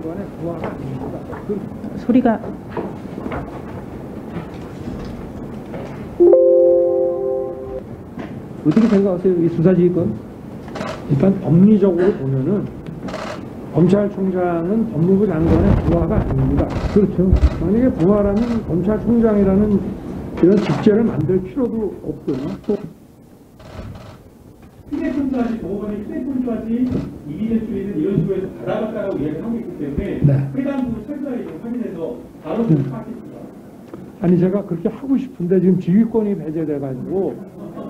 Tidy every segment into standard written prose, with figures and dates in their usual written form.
장관의 부하가 아닙니다. 소리가 어떻게 생각하세요? 이 수사지휘권? 일단 법리적으로 보면은 검찰총장은 법무부 장관의 부하가 아닙니다. 그렇죠. 만약에 부하라면 검찰총장이라는 이런 직제를 만들 필요도 없고요. 휴대폰까지 보호관이 휴대폰까지 이기재 주인은 이런 식으로 해서 받아갔다고 이야기하고 있기 때문에 네. 해당 부분 철저하게 좀 확인해서 바로 좀 파악했습니다. 아니 제가 그렇게 하고 싶은데 지금 지휘권이 배제돼가지고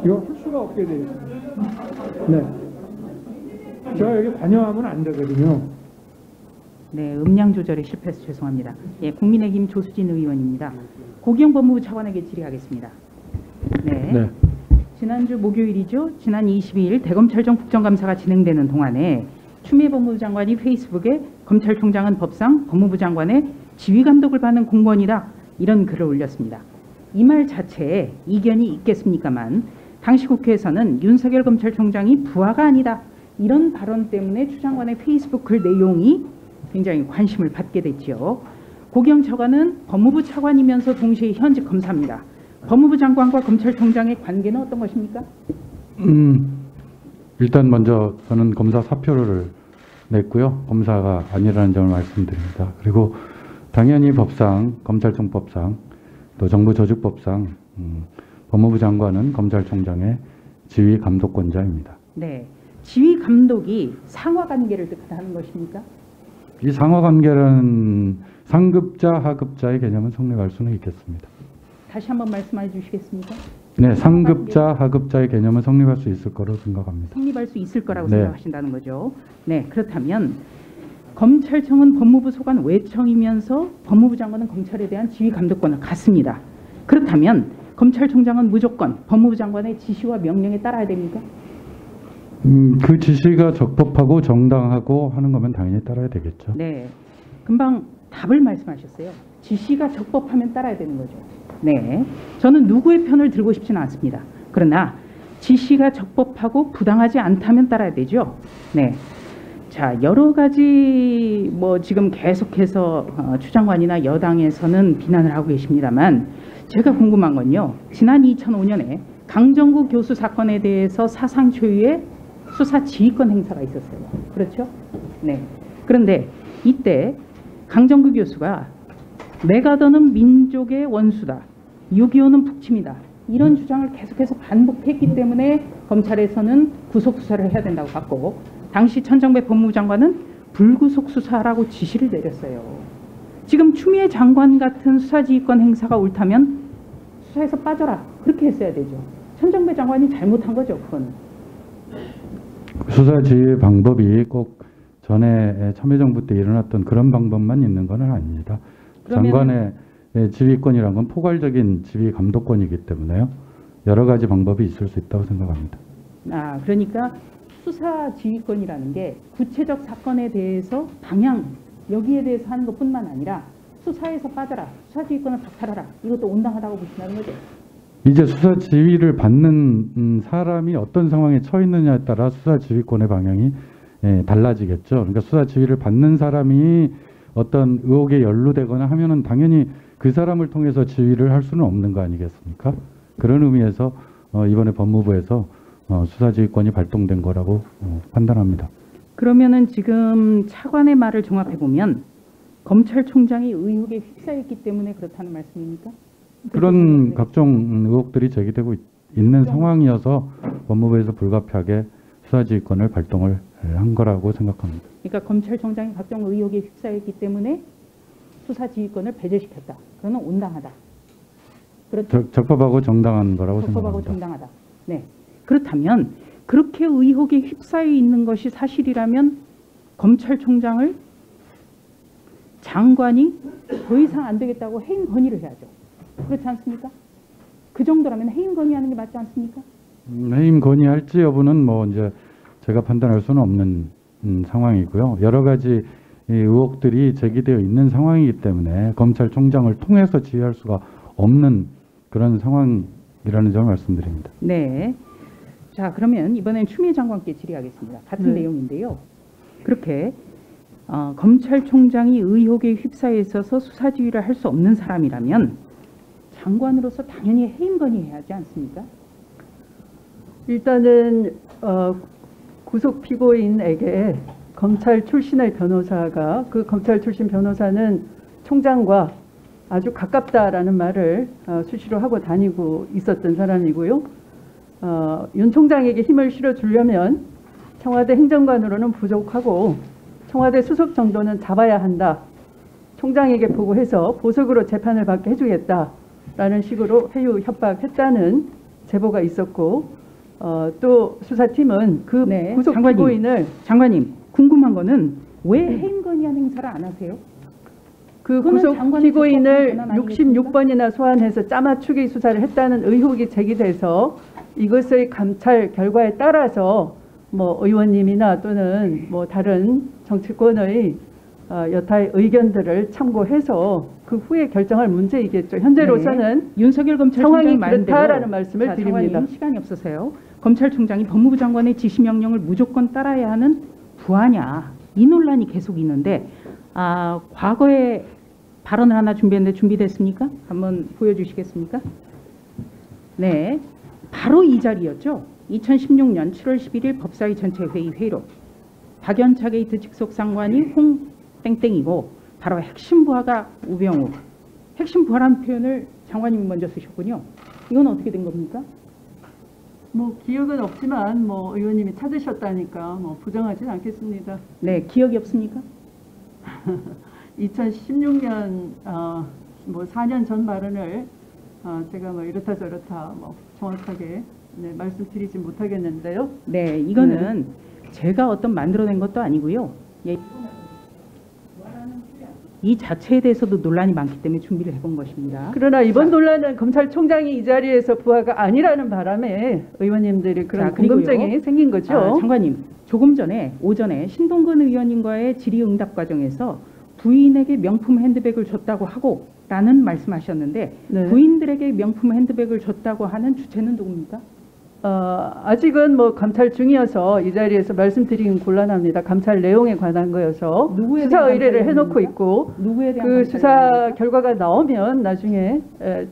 이걸 할 수가 없게 돼 있습니다. 네. 제가 여기 관여하면 안 되거든요. 네, 음량 조절에 실패해서 죄송합니다. 예, 국민의힘 조수진 의원입니다. 고기영 법무부 차관에게 질의하겠습니다. 네. 지난주 목요일이죠. 지난 22일 대검찰청 국정감사가 진행되는 동안에 추미애 법무부 장관이 페이스북에 검찰총장은 법상 법무부 장관의 지휘감독을 받는 공무원이다. 이런 글을 올렸습니다. 이 말 자체에 이견이 있겠습니까만 당시 국회에서는 윤석열 검찰총장이 부하가 아니다. 이런 발언 때문에 추 장관의 페이스북 글 내용이 굉장히 관심을 받게 됐죠. 고기영 차관은 법무부 차관이면서 동시에 현직 검사입니다. 법무부 장관과 검찰총장의 관계는 어떤 것입니까? 일단 먼저 저는 검사 사표를 냈고요. 검사가 아니라는 점을 말씀드립니다. 그리고 당연히 법상, 검찰청법상, 또 정부조직법상 법무부 장관은 검찰총장의 지휘 감독권자입니다. 네, 지휘 감독이 상하 관계를 뜻하는 것입니까? 이 상하 관계는 상급자, 하급자의 개념은 성립할 수는 있겠습니다. 다시 한번 말씀해 주시겠습니까? 네, 상급자, 하급자의 개념은 성립할 수 있을 거라고 생각합니다. 성립할 수 있을 거라고 네. 생각하신다는 거죠. 네, 그렇다면 검찰청은 법무부 소관 외청이면서 법무부 장관은 검찰에 대한 지휘 감독권을 갖습니다. 그렇다면 검찰총장은 무조건 법무부 장관의 지시와 명령에 따라야 됩니까? 그 지시가 적법하고 정당하고 하는 거면 당연히 따라야 되겠죠. 네, 금방 답을 말씀하셨어요. 지시가 적법하면 따라야 되는 거죠. 네, 저는 누구의 편을 들고 싶지는 않습니다. 그러나 지시가 적법하고 부당하지 않다면 따라야 되죠. 네, 자, 여러 가지 지금 계속해서 추 장관이나 여당에서는 비난을 하고 계십니다만 제가 궁금한 건요. 지난 2005년에 강정구 교수 사건에 대해서 사상 초유의 수사 지휘권 행사가 있었어요. 그렇죠? 네. 그런데 이때 강정구 교수가 메가더는 민족의 원수다. 6.25는 북침이다. 이런 주장을 계속해서 반복했기 때문에 검찰에서는 구속 수사를 해야 된다고 봤고 당시 천정배 법무부 장관은 불구속 수사라고 지시를 내렸어요. 지금 추미애 장관 같은 수사지휘권 행사가 옳다면 수사에서 빠져라. 그렇게 했어야 되죠. 천정배 장관이 잘못한 거죠. 그건. 수사 지휘 방법이 꼭 전에 참여정부 때 일어났던 그런 방법만 있는 건 아닙니다. 장관의 지휘권이란 건 포괄적인 지휘 감독권이기 때문에요. 여러 가지 방법이 있을 수 있다고 생각합니다. 아, 그러니까 수사 지휘권이라는 게 구체적 사건에 대해서 방향, 여기에 대해서 하는 것뿐만 아니라 수사에서 빠져라, 수사 지휘권을 박탈하라. 이것도 온당하다고 보신다는 거죠. 이제 수사 지휘를 받는 사람이 어떤 상황에 처해 있느냐에 따라 수사 지휘권의 방향이 달라지겠죠. 그러니까 수사 지휘를 받는 사람이 어떤 의혹에 연루되거나 하면은 당연히 그 사람을 통해서 지휘를 할 수는 없는 거 아니겠습니까? 그런 의미에서 이번에 법무부에서 수사지휘권이 발동된 거라고 판단합니다. 그러면은 지금 차관의 말을 종합해 보면 검찰총장이 의혹에 휩싸였기 때문에 그렇다는 말씀입니까? 그런 각종 의혹들이 제기되고 있는 상황이어서 법무부에서 불가피하게 수사지휘권을 발동을 한 거라고 생각합니다. 그러니까 검찰총장이 각종 의혹에 휩싸였기 때문에 수사지휘권을 배제시켰다. 그러면 온당하다. 그렇죠? 적법하고 정당한 거라고 적법하고 생각합니다. 정당하다. 네. 그렇다면 그렇게 의혹에 휩싸여 있는 것이 사실이라면 검찰총장을 장관이 더 이상 안 되겠다고 해임 건의를 해야죠. 그렇지 않습니까? 그 정도라면 해임 건의하는 게 맞지 않습니까? 해임 건의할지 여부는 이제 제가 판단할 수는 없는 상황이고요. 여러 가지 의혹들이 제기되어 있는 상황이기 때문에 검찰총장을 통해서 지휘할 수가 없는 그런 상황이라는 점을 말씀드립니다. 네. 자, 그러면 이번엔 추미애 장관께 질의하겠습니다. 같은 내용인데요. 그렇게 검찰총장이 의혹에 휩싸여 있어서 수사 지휘를 할 수 없는 사람이라면 장관으로서 당연히 해임 건의해야 하지 않습니까? 일단은 구속 피고인에게 검찰 출신의 변호사가 그 검찰 출신 변호사는 총장과 아주 가깝다라는 말을 수시로 하고 다니고 있었던 사람이고요. 윤 총장에게 힘을 실어주려면 청와대 행정관으로는 부족하고 청와대 수석 정도는 잡아야 한다. 총장에게 보고해서 보석으로 재판을 받게 해주겠다라는 식으로 회유 협박했다는 제보가 있었고 또 수사팀은 그 네, 구속 장관님. 피고인을 장관님, 궁금한 거는 왜 해임 건의안 행사를 안 하세요? 그 그거는 구속 장관의 피고인을 적법 권한 아니겠습니까? 66번이나 소환해서 짜맞추기 수사를 했다는 의혹이 제기돼서 이것의 감찰 결과에 따라서 뭐 의원님이나 또는 뭐 다른 정치권의 여타의 의견들을 참고해서 그 후에 결정할 문제이겠죠. 현재로서는 네, 윤석열 검찰총장이 상황이 말대로 그렇다라는 말씀을 장관님, 드립니다. 시간이 없어서요. 검찰총장이 법무부 장관의 지시 명령을 무조건 따라야 하는 부하냐, 이 논란이 계속 있는데 과거에 발언을 하나 준비했는데 준비됐습니까? 한번 보여주시겠습니까? 네, 바로 이 자리였죠. 2016년 7월 11일 법사위 전체 회의 회의록. 박연차 게이트 직속 상관이 홍땡땡이고 바로 핵심 부하가 우병우. 핵심 부하라는 표현을 장관님이 먼저 쓰셨군요. 이건 어떻게 된 겁니까? 뭐 기억은 없지만 뭐 의원님이 찾으셨다니까 뭐 부정하진 않겠습니다. 네, 기억이 없습니까? 2016년 뭐 4년 전 발언을 제가 뭐 이렇다 저렇다 뭐 정확하게 말씀드리지 못하겠는데요. 네, 이거는 제가 어떤 만들어낸 것도 아니고요. 예, 이 자체에 대해서도 논란이 많기 때문에 준비를 해본 것입니다. 그러나 이번 논란은 검찰총장이 이 자리에서 부하가 아니라는 바람에 의원님들이 그런 자, 그리고요. 궁금증이 생긴 거죠. 장관님, 조금 전에 오전에 신동근 의원님과의 질의응답 과정에서 부인에게 명품 핸드백을 줬다고 하고 라는 말씀하셨는데 네. 부인들에게 명품 핸드백을 줬다고 하는 주체는 누굽니까? 아직은 뭐 감찰 중이어서 이 자리에서 말씀드리긴 곤란합니다. 감찰 내용에 관한 거여서 누구에 수사 대한 의뢰를 감찰 해놓고 내용입니까? 있고 누구에 대한 그 감찰 수사 내용입니까? 결과가 나오면 나중에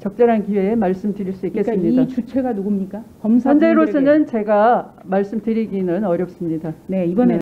적절한 기회에 말씀드릴 수 있겠습니다. 그러니까 이 주체가 누굽니까? 검사 현재로서는 제가 말씀드리기는 어렵습니다. 네, 이번에